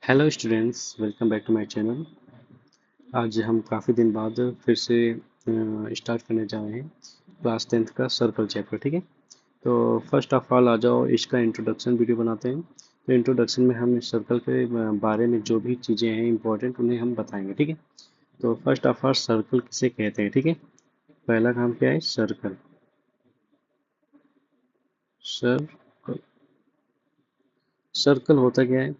Hello students, welcome back to my channel. आज हम काफ़ी दिन बाद फिर से स्टार्ट करने जा रहे हैं क्लास 10th का सर्कल चैप्टर। ठीक है, तो फर्स्ट ऑफ ऑल आ जाओ, इसका इंट्रोडक्शन वीडियो बनाते हैं। तो इंट्रोडक्शन में हम सर्कल के बारे में जो भी चीज़ें हैं इंपॉर्टेंट उन्हें हम बताएंगे। ठीक है, तो फर्स्ट ऑफ ऑल सर्कल किसे कहते हैं। ठीक है, पहला काम क्या है? सर्कल। सर्कल सर्कल होता क्या है?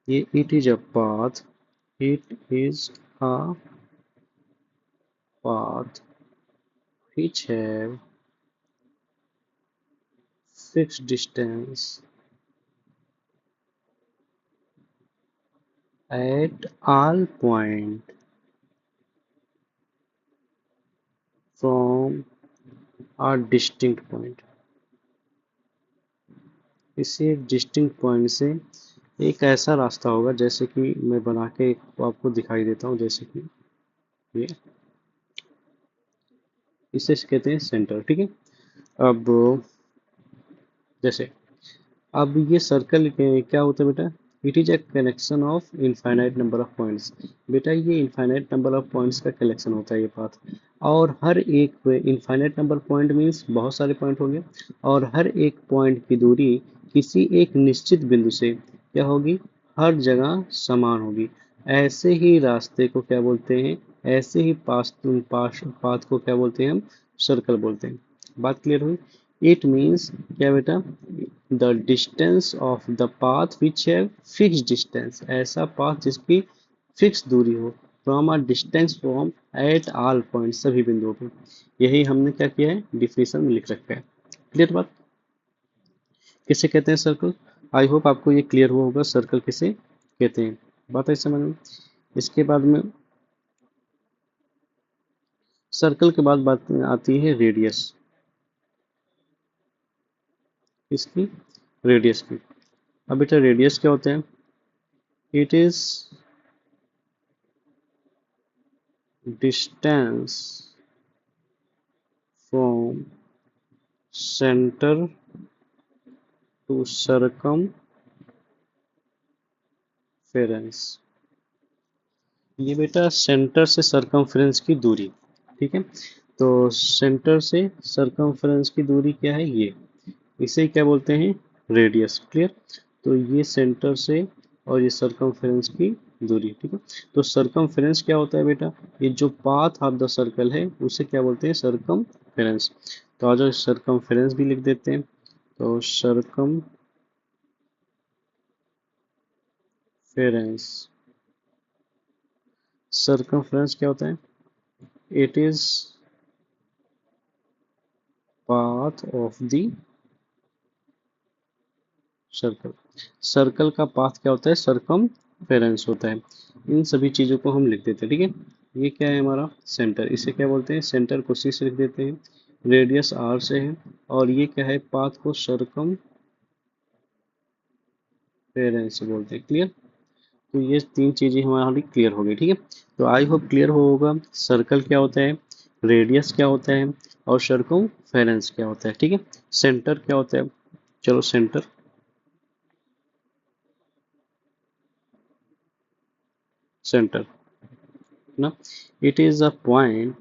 ये it is a path, it is a path which have fixed distance at all point from a distinct point। इसी एक डिस्टिंक्ट पॉइंट से एक ऐसा रास्ता होगा, जैसे कि मैं बना के आपको दिखाई देता हूँ, जैसे कि ये, इसे कहते हैं सेंटर। ठीक है, अब जैसे अब ये सर्कल क्या होता है बेटा? It is a collection of infinite number of points. बेटा ये इनफाइनाइट नंबर ऑफ पॉइंट्स का कलेक्शन होता है ये पाथ। और हर एक इनफाइनाइट नंबर पॉइंट मीन्स बहुत सारे पॉइंट होंगे, और हर एक पॉइंट की दूरी किसी एक निश्चित बिंदु से क्या होगी? हर जगह समान होगी। ऐसे ही रास्ते को क्या बोलते हैं? ऐसे ही पाथ को क्या बोलते हैं? हम सर्कल बोलते हैं। बात क्लियर हुई? इट मीन्स क्या बेटा? The distance of the path which have fix distance, ऐसा पाथ जिसकी फिक्स दूरी हो, from a distance from at all point, सभी बिंदुओं पे। यही हमने क्या किया है? डिफिनेशन में लिख रखा है। क्लियर बात? किसे कहते हैं सर्कल? आई होप आपको ये क्लियर हुआ होगा सर्कल किसे कहते हैं। बात है समझ में? इसके बाद में सर्कल के बाद बात आती है रेडियस। इसकी रेडियस की। अब बेटा रेडियस क्या होता है? It is distance from centre to circumference. ये बेटा सेंटर से सरकमफेरेंस की दूरी। ठीक है, तो सेंटर से सरकमफेरेंस की दूरी क्या है? ये, इसे क्या बोलते हैं? रेडियस। क्लियर? तो ये सेंटर से और ये सरकमफेरेंस की दूरी। ठीक है, तो सरकमफेरेंस क्या होता है बेटा? ये जो पाथ ऑफ द सर्कल है उसे क्या बोलते हैं? सरकमफेरेंस। तो आज सरकमफेरेंस भी लिख देते हैं। तो सरकमफेरेंस, सरकमफ्रेंस क्या होता है? It is path of the circle. Circle का पाथ क्या होता है? सरकमफेरेंस होता है। इन सभी चीजों को हम लिख देते हैं। ठीक है, ये क्या है हमारा? सेंटर। इसे क्या बोलते हैं? सेंटर को सी से लिख देते हैं, रेडियस आर से है, और ये क्या है? पाथ को सरकमफेरेंस से बोलते हैं। क्लियर? तो ये तीन चीजें हमारी क्लियर हो गई। ठीक है, तो आई होप क्लियर होगा सर्कल क्या होता है, रेडियस क्या होता है, और सरकमफेरेंस क्या होता है। ठीक है, सेंटर क्या होता है? चलो सेंटर सेंटर ना, it is a point,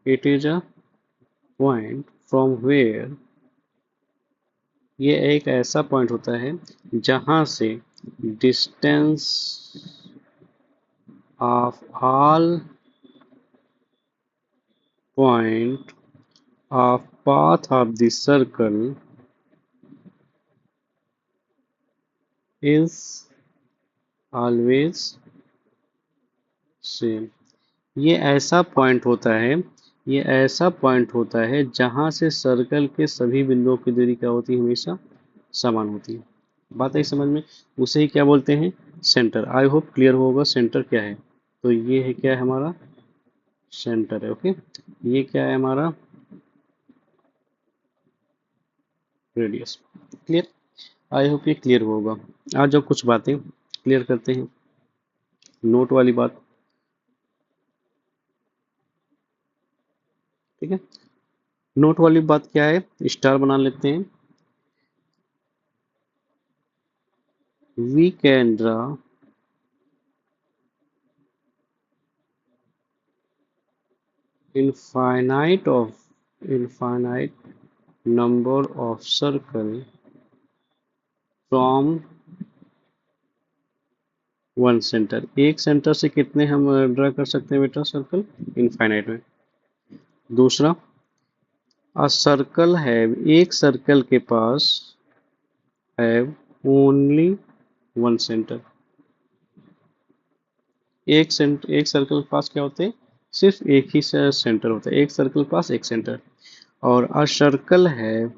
it is a point from where, ये एक ऐसा पॉइंट होता है जहां से distance of all point of path of the circle is always same. ये ऐसा पॉइंट होता है, ये ऐसा पॉइंट होता है जहां से सर्कल के सभी बिंदुओं की दूरी क्या होती है? हमेशा समान होती है। बात आई समझ में? उसे ही क्या बोलते हैं? सेंटर। आई होप क्लियर होगा सेंटर क्या है। तो ये है क्या है हमारा? सेंटर है। ओके, ये क्या है हमारा? रेडियस। क्लियर? आई होप ये क्लियर होगा। आज जो कुछ बातें क्लियर करते हैं। नोट वाली बात। ठीक है, नोट वाली बात क्या है? स्टार बना लेते हैं। we can draw infinite number of circle from one centre. एक सेंटर से कितने हम ड्रा कर सकते हैं बेटा सर्कल? इनफाइनाइट में। दूसरा, अ सर्कल हैव, एक सर्कल के पास हैव ओनली वन सेंटर। एक सर्कल के पास क्या होते हैं? सिर्फ एक ही सेंटर होता है। एक सर्कल के पास एक सेंटर। और a circle have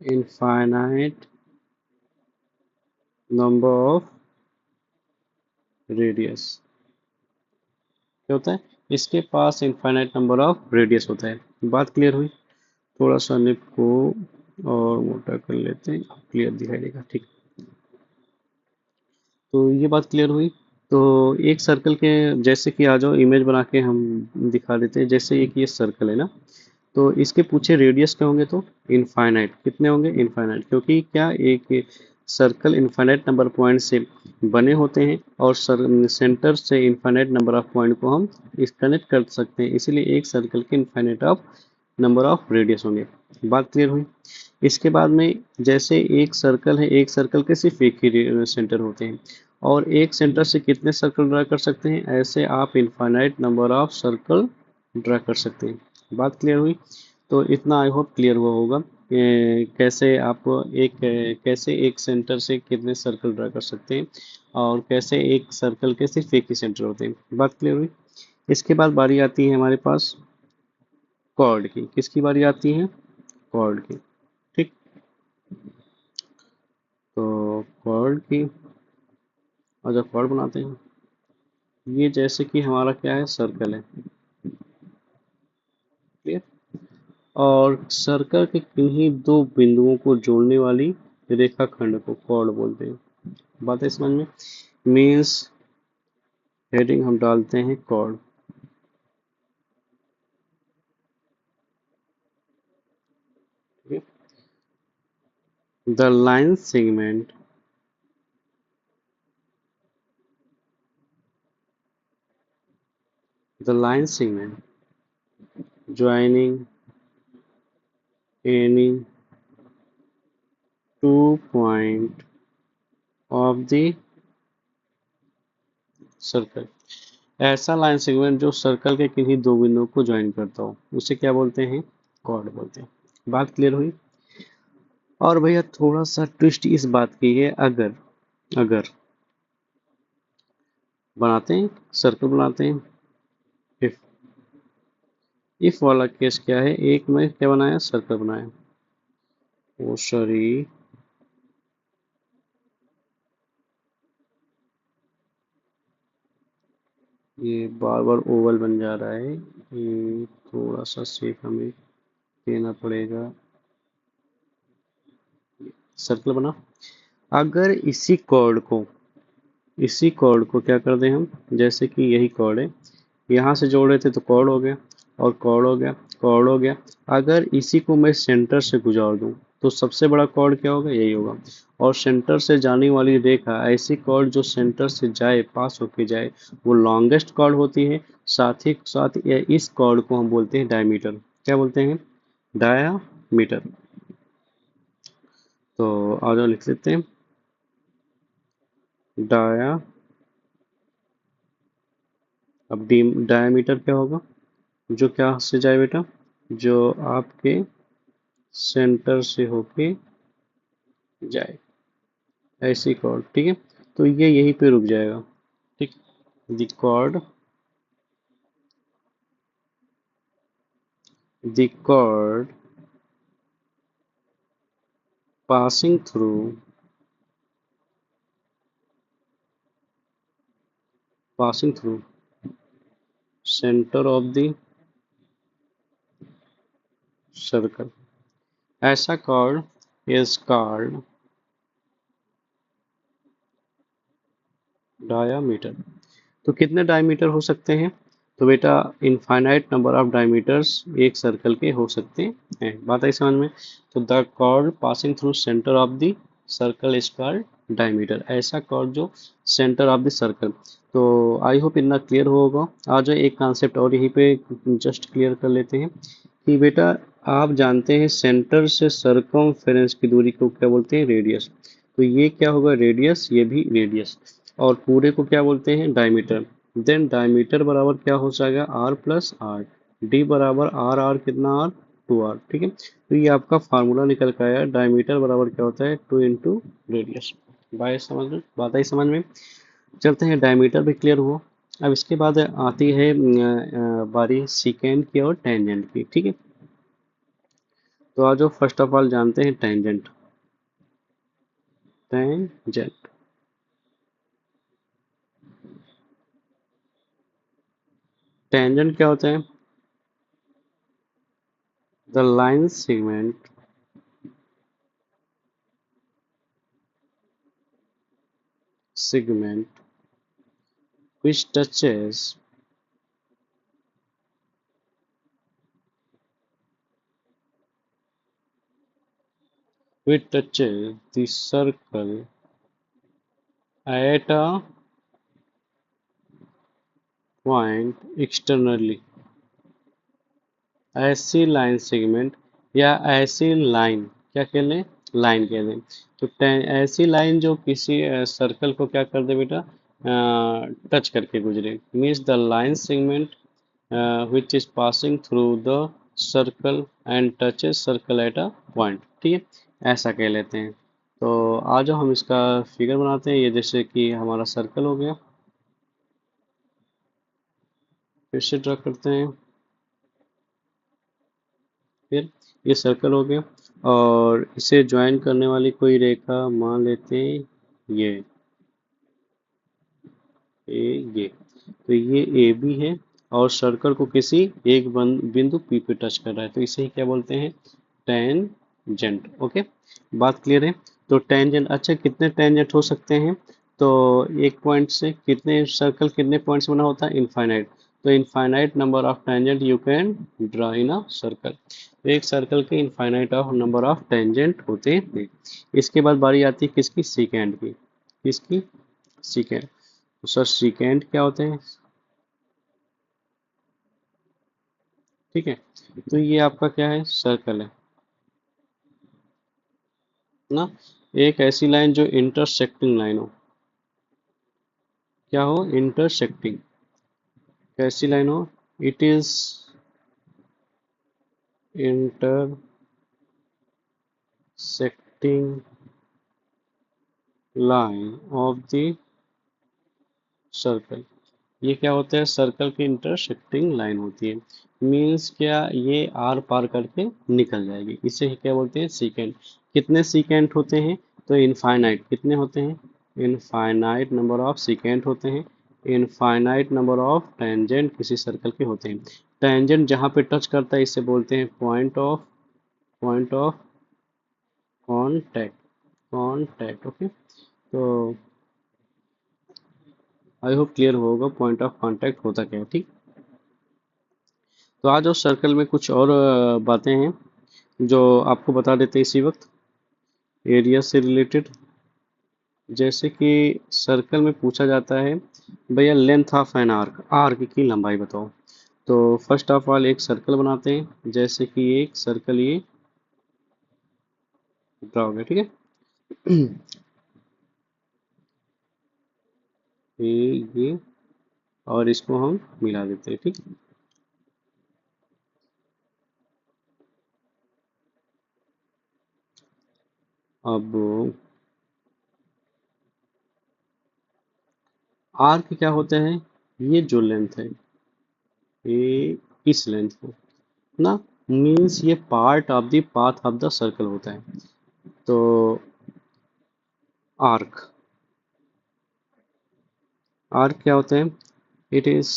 infinite number of radius. क्या होता है? इसके पास इनफाइनाइट नंबर ऑफ रेडियस होता है। बात क्लियर हुई? थोड़ा सा निप को और मोटा कर लेते हैं, क्लियर दिखाई देगा। ठीक, तो ये बात क्लियर हुई। तो एक सर्कल के, जैसे कि आ जाओ इमेज बना के हम दिखा देते हैं। जैसे एक ये सर्कल है ना, तो इसके पूछे रेडियस क्या होंगे? तो इनफाइनाइट। कितने होंगे? इनफाइनाइट। क्योंकि क्या, एक सर्कल इनफाइनाइट नंबर पॉइंट से बने होते हैं और सेंटर से इनफाइनाइट नंबर ऑफ पॉइंट को हम इस कनेक्ट कर सकते हैं, इसीलिए एक सर्कल के infinite of number of radius होंगे। बात क्लियर हुई? इसके बाद में, जैसे एक सर्कल है, एक सर्कल के सिर्फ एक ही सेंटर होते हैं और एक सेंटर से कितने सर्कल ड्रा कर सकते हैं? ऐसे आप infinite number of circle draw कर सकते हैं। बात क्लियर हुई? तो इतना आई होप क्लियर हुआ होगा कैसे आप कैसे एक सेंटर से कितने सर्कल ड्रा कर सकते हैं और कैसे एक सर्कल के सिर्फ एक ही सेंटर होते हैं। बात क्लियर हुई? इसके बाद बारी आती है हमारे पास कॉर्ड की। किसकी बारी आती है? कॉर्ड की। ठीक, तो कॉर्ड की, और जब कॉर्ड बनाते हैं, ये जैसे कि हमारा क्या है? सर्कल है। क्लियर? और सर्कल के किन्हीं दो बिंदुओं को जोड़ने वाली रेखाखंड को कॉर्ड बोलते हैं। बात है समझ में? मीन्स हेडिंग हम डालते हैं chord. The line segment the line segment joining any two point of the circle. ऐसा लाइन सेगमेंट जो सर्कल के किन्हीं दो बिंदुओं को ज्वाइन करता हो, उसे क्या बोलते हैं? कॉर्ड बोलते हैं। बात क्लियर हुई? और भैया थोड़ा सा ट्विस्ट इस बात की है, अगर अगर बनाते हैं, सर्कल बनाते हैं, इफ इफ वाला केस क्या है? एक में क्या बनाया? सर्कल बनाया। ओ सॉरी, ये बार बार ओवल बन जा रहा है। ये थोड़ा सा शेप हमें देना पड़ेगा। सर्कल बना। अगर इसी कॉर्ड को क्या कर दें हम? जैसे कि यही कॉर्ड है, यहाँ से जोड़ रहे थे तो कॉर्ड हो गया, और कॉर्ड हो गया, कॉर्ड हो गया। अगर इसी को मैं सेंटर से गुजार दूं तो सबसे बड़ा कॉर्ड क्या होगा? यही होगा। और सेंटर से जाने वाली रेखा, ऐसी कॉर्ड जो सेंटर से जाए, पास होके जाए, वो लॉन्गेस्ट कॉर्ड होती है। साथ ही साथ इस कॉर्ड को हम बोलते हैं डायमीटर। क्या बोलते हैं? डायामीटर। तो आ जाओ लिख लेते हैं, डाया। अब डायमीटर क्या होगा? जो क्या से जाए बेटा? जो आपके सेंटर से होके जाए, ऐसी कॉर्ड। ठीक है, तो ये यहीं पे रुक जाएगा। ठीक, the cord passing through centre of the circle, ऐसा कॉर्ड इज कॉल्ड डायामीटर। तो कितने डायमीटर हो सकते हैं? तो बेटा इनफाइनाइट नंबर ऑफ डायमीटर्स एक सर्कल के हो सकते हैं। बात आई समझ में? तो the cord passing through centre of the circle is called diameter. ऐसा कॉल्ड जो सेंटर ऑफ द सर्कल। तो आई होप इतना क्लियर होगा। आज एक कॉन्सेप्ट और यहीं पे जस्ट क्लियर कर लेते हैं कि बेटा आप जानते हैं सेंटर से सरकमफेरेंस की दूरी को क्या बोलते हैं, रेडियस। तो ये क्या होगा, रेडियस, ये भी रेडियस, और पूरे को क्या बोलते हैं, डायमीटर। देन डायमीटर बराबर क्या हो जाएगा, आर प्लस आर। डी बराबर आर, आर कितना, आर 2r, ठीक है। तो ये आपका फार्मूला निकल कर आया, डायमीटर बराबर क्या होता है, 2 इंटू रेडियस। बात आई समझ में। चलते हैं, डायमीटर भी क्लियर हुआ। अब इसके बाद आती है बारी सीकेंड की और टेंजेंट की, ठीक है। तो आज फर्स्ट ऑफ ऑल जानते हैं टेंजेंट। टेंजेंट टेंजेंट क्या होता है, the line segment which touches the circle at a point externally। ऐसी लाइन सेगमेंट या ऐसी लाइन क्या कह लें, लाइन कह दें। तो ऐसी लाइन जो किसी सर्कल को क्या कर दे बेटा, टच करके गुजरे, means the line segment which is passing through the circle and touches circle at a point, ठीक है, ऐसा कह लेते हैं। तो आज हम इसका फिगर बनाते हैं। ये जैसे कि हमारा सर्कल हो गया, फिर से ड्रा करते हैं। फिर ये सर्कल हो गया और इसे ज्वाइन करने वाली कोई रेखा मान लेते हैं ये तो ये ए बी है और सर्कल को किसी एक बिंदु पी पे टच कर रहा है, तो इसे ही क्या बोलते हैं, टेंजेंट। ओके, बात क्लियर है। तो टेंजेंट, अच्छा कितने टेंजेंट हो सकते हैं, तो एक पॉइंट से कितने, सर्कल कितने पॉइंट से बना होता है, इनफाइनाइट। तो infinite number of tangent you can draw in a circle. तो एक सर्कल के infinite of number of tangent होते हैं। इसके बाद बारी आती है किसकी, सीकेंड की। किसकी, सीकेंड। तो सर सीकेंड क्या होते हैं, ठीक है। तो ये आपका क्या है, सर्कल है ना। एक ऐसी लाइन जो इंटरसेक्टिंग लाइन हो, क्या हो, इंटरसेक्टिंग, कैसी लाइन हो, it is intersecting line of the circle. ये क्या होता है, सर्कल की इंटरसेक्टिंग लाइन होती है। मीन्स क्या, ये आर पार करके निकल जाएगी, इसे ही क्या बोलते हैं, सीकेंट। कितने सीकेंट होते हैं, तो इनफाइनाइट, कितने होते हैं, इनफाइनाइट नंबर ऑफ सीकेंट होते हैं। इनफाइनाइट नंबर ऑफ टेंजेंट किसी सर्कल के होते हैं। टेंजेंट जहाँ पे टच करता है इसे बोलते हैं पॉइंट ऑफ कॉन्टैक्ट। ओके, तो आई होप क्लियर होगा पॉइंट ऑफ कांटेक्ट होता क्या है, ठीक। तो आज उस सर्कल में कुछ और बातें हैं जो आपको बता देते हैं इसी वक्त, एरिया से रिलेटेड। जैसे कि सर्कल में पूछा जाता है, भैया length of an arc, arc की लंबाई बताओ। तो फर्स्ट ऑफ ऑल एक सर्कल बनाते हैं, जैसे कि एक सर्कल ये ड्रा हो गया, ठीक है। ये और इसको हम मिला देते हैं, ठीक। अब आर्क क्या होता है, ये जो लेंथ है ये इस लेंथ को ना, मीन्स ये part of the path of the circle होता है। तो आर्क, आर्क क्या होता है, it is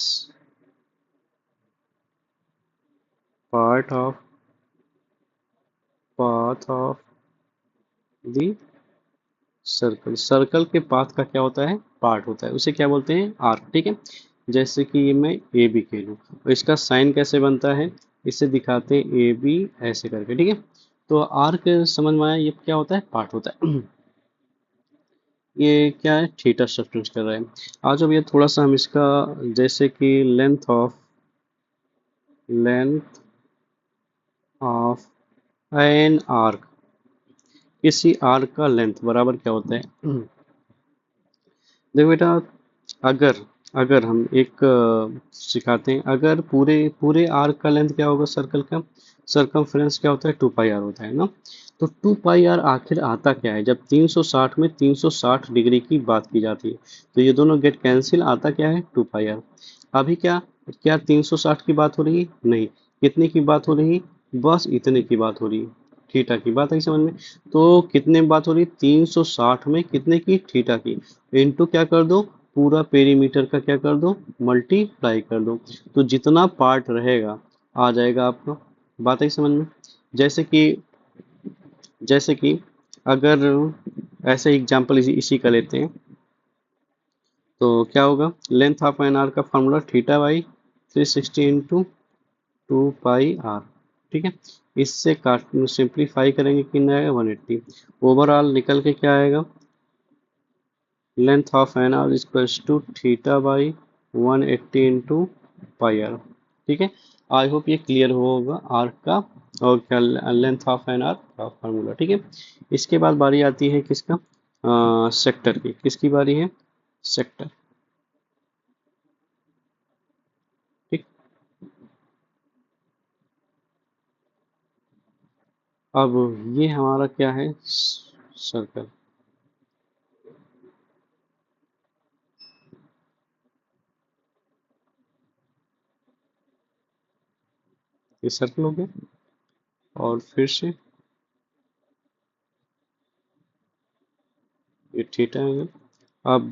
part of path of the circle. Circle के पाथ का क्या होता है, पार्ट होता है, उसे क्या बोलते हैं, आर्क, ठीक है। जैसे कि ये मैं ए बी कह लूँ, और इसका साइन कैसे बनता है, इसे दिखाते हैं ए बी ऐसे करके, ठीक है। तो आर्क समझ में आया, ये क्या होता है, पार्ट होता है। ये क्या है, थीटा सब्सटेंस कर रहा है। आज अब ये थोड़ा सा हम इसका, जैसे कि लेंथ ऑफ एन आर्क, किसी आर्क का लेंथ बराबर क्या होता है। देखो बेटा, अगर अगर हम एक सिखाते हैं, अगर पूरे पूरे आर्क का लेंथ क्या होगा, सर्कल का सरकमफ्रेंस क्या होता है, 2 पाई आर होता है ना। तो 2 पाई आर आखिर आता क्या है, जब 360 में 360 डिग्री की बात की जाती है, तो ये दोनों गेट कैंसिल, आता क्या है, 2 पाई आर। अभी क्या क्या 360 की बात हो रही है, नहीं, कितने की बात हो रही है, बस इतने की बात हो रही है, थीटा की बात आई समझ में। तो कितने में बात हो रही है, 360 में कितने की, थीटा की, इनटू क्या कर दो, पूरा पेरीमीटर का क्या कर दो, मल्टीप्लाई कर दो। तो जितना पार्ट रहेगा आ जाएगा आपका, बात आई समझ में। जैसे कि अगर ऐसे एग्जांपल इसी का लेते हैं, तो क्या होगा, लेंथ ऑफ एन आर का formula theta by 360 into 2 pi r. ठीक है, इससे काट सिंप्लीफाई करेंगे, कितना आएगा, 180। ओवरऑल निकल के क्या आएगा, length of an arc equals to theta by 180 into pi r. ठीक है, आई होप ये क्लियर होगा आर्क का और क्या लेंथ ऑफ एन आर का फार्मूला। ठीक है, इसके बाद बारी आती है किसका, सेक्टर की, किसकी बारी है, सेक्टर। ठीक, अब ये हमारा क्या है, सर्कल। ये सर्कल हो गया, और फिर से ये थीटा है। अब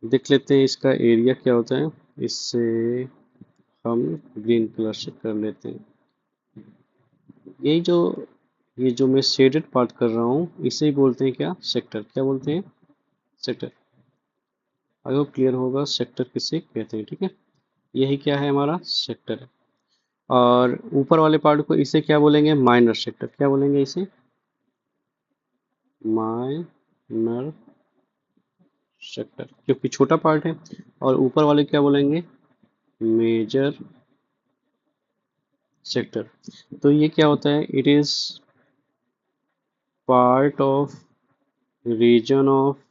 देख लेते हैं इसका एरिया क्या होता है, इससे हम ग्रीन कलर से कर लेते हैं। यही जो ये जो मैं शेडेड पार्ट कर रहा हूँ, इसे ही बोलते हैं क्या, सेक्टर। क्या बोलते हैं, सेक्टर। आई होप क्लियर होगा सेक्टर किसे कहते हैं। ठीक है, यही क्या है, हमारा सेक्टर है। और ऊपर वाले पार्ट को इसे क्या बोलेंगे, माइनर सेक्टर। क्या बोलेंगे इसे, माइनर सेक्टर, क्योंकि छोटा पार्ट है। और ऊपर वाले क्या बोलेंगे, मेजर सेक्टर। तो ये क्या होता है, it is part of region of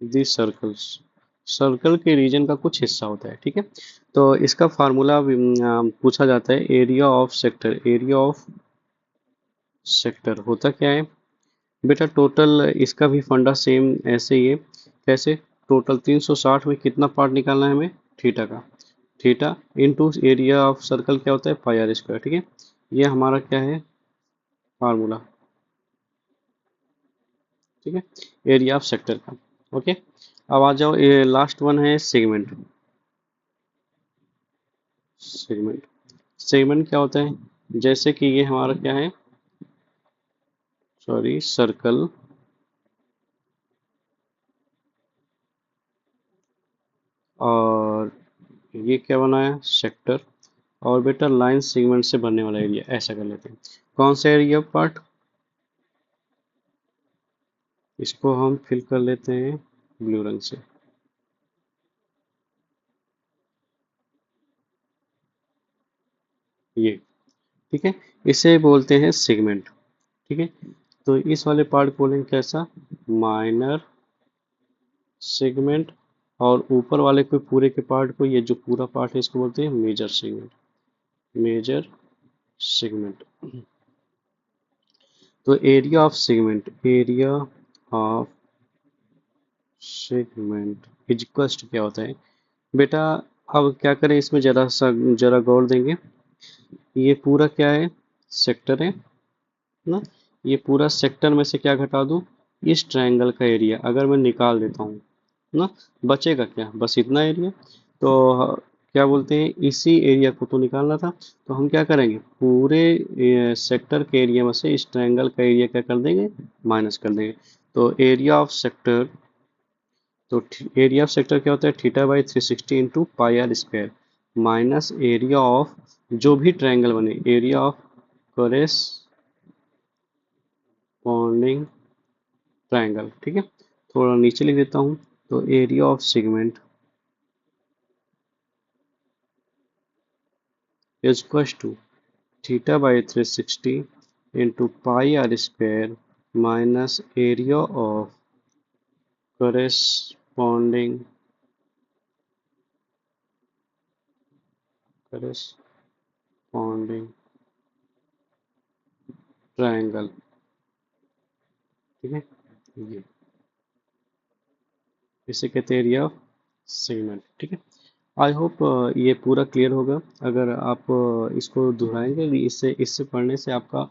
the circles, circle के रीजन का कुछ हिस्सा होता है। ठीक है, तो इसका फार्मूला पूछा जाता है, area of sector. Area of sector होता क्या है बेटा, टोटल इसका भी फंडा सेम ऐसे ही है। कैसे, टोटल 360 में कितना पार्ट निकालना है हमें, थीटा का, theta into area of circle क्या होता है, पाई आर स्क्वायर। ठीक है, ये हमारा क्या है, फार्मूला। ठीक है, एरिया ऑफ सेक्टर का। ओके, अब आ जाओ, ये लास्ट वन है, सेगमेंट। सेगमेंट, सेगमेंट क्या होता है, जैसे कि ये हमारा क्या है, सॉरी, सर्कल, और ये क्या बनाया, सेक्टर, और बेटा लाइन सेगमेंट से बनने वाला एरिया, ऐसा कर लेते हैं। कौन सा एरिया पार्ट, इसको हम फिल कर लेते हैं ब्लू रंग से। ये, ठीक है, इसे बोलते हैं सेगमेंट। ठीक है, तो इस वाले पार्ट को बोलेंगे कैसा, माइनर सेगमेंट। और ऊपर वाले को, पूरे के पार्ट को, ये जो पूरा पार्ट है, इसको बोलते हैं मेजर सेगमेंट, मेजर सेगमेंट। तो area of segment, area of segment is equals to क्या होता है बेटा, अब क्या करें इसमें, जरा गौर देंगे। ये पूरा क्या है, सेक्टर है ना। ये पूरा सेक्टर में से क्या घटा दूं, इस ट्रायंगल का एरिया अगर मैं निकाल देता हूँ ना, बचेगा क्या, बस इतना एरिया। तो क्या बोलते हैं, इसी एरिया को तो निकालना था, तो हम क्या करेंगे, पूरे सेक्टर के एरिया में से इस ट्रायंगल का एरिया क्या कर देंगे, माइनस कर देंगे। तो एरिया ऑफ सेक्टर, तो एरिया ऑफ सेक्टर क्या होता है, theta by 360 into pi r square, minus area of जो भी ट्रायंगल बने, area of corres corresponding triangle. ठीक है, थोड़ा नीचे लिख देता हूँ। तो area of segment is equal to theta by 360 into pi r square minus area of corresponding corresponding triangle. ठीक है, ये इसे कहते हैं एरिया ऑफ सेगमेंट। ठीक है, आई होप ये पूरा क्लियर होगा। अगर आप इसको दोहराएंगे इससे इससे पढ़ने से आपका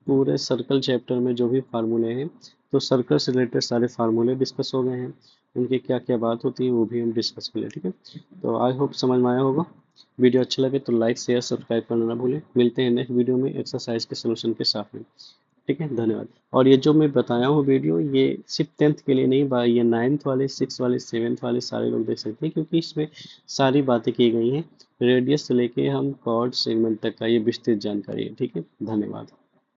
पूरे सर्कल चैप्टर में जो भी फार्मूले हैं, तो सर्कल से रिलेटेड सारे फार्मूले डिस्कस हो गए हैं, उनकी क्या क्या बात होती है वो भी हम डिस्कस कर ले। ठीक है, तो आई होप समझ में आया होगा। वीडियो अच्छा लगे तो लाइक शेयर सब्सक्राइब करना ना भूलें। मिलते हैं नेक्स्ट वीडियो में एक्सरसाइज के सोल्यूशन के साथ में। ठीक है, धन्यवाद। और ये जो मैं बताया हूँ वीडियो, ये सिर्फ 10th के लिए नहीं, ये 9th वाले, 6th वाले, 7th वाले सारे लोग देख सकते हैं, क्योंकि इसमें सारी बातें की गई हैं। रेडियस से लेके हम कॉर्ड सेगमेंट तक का ये विस्तृत जानकारी है। ठीक है, धन्यवाद।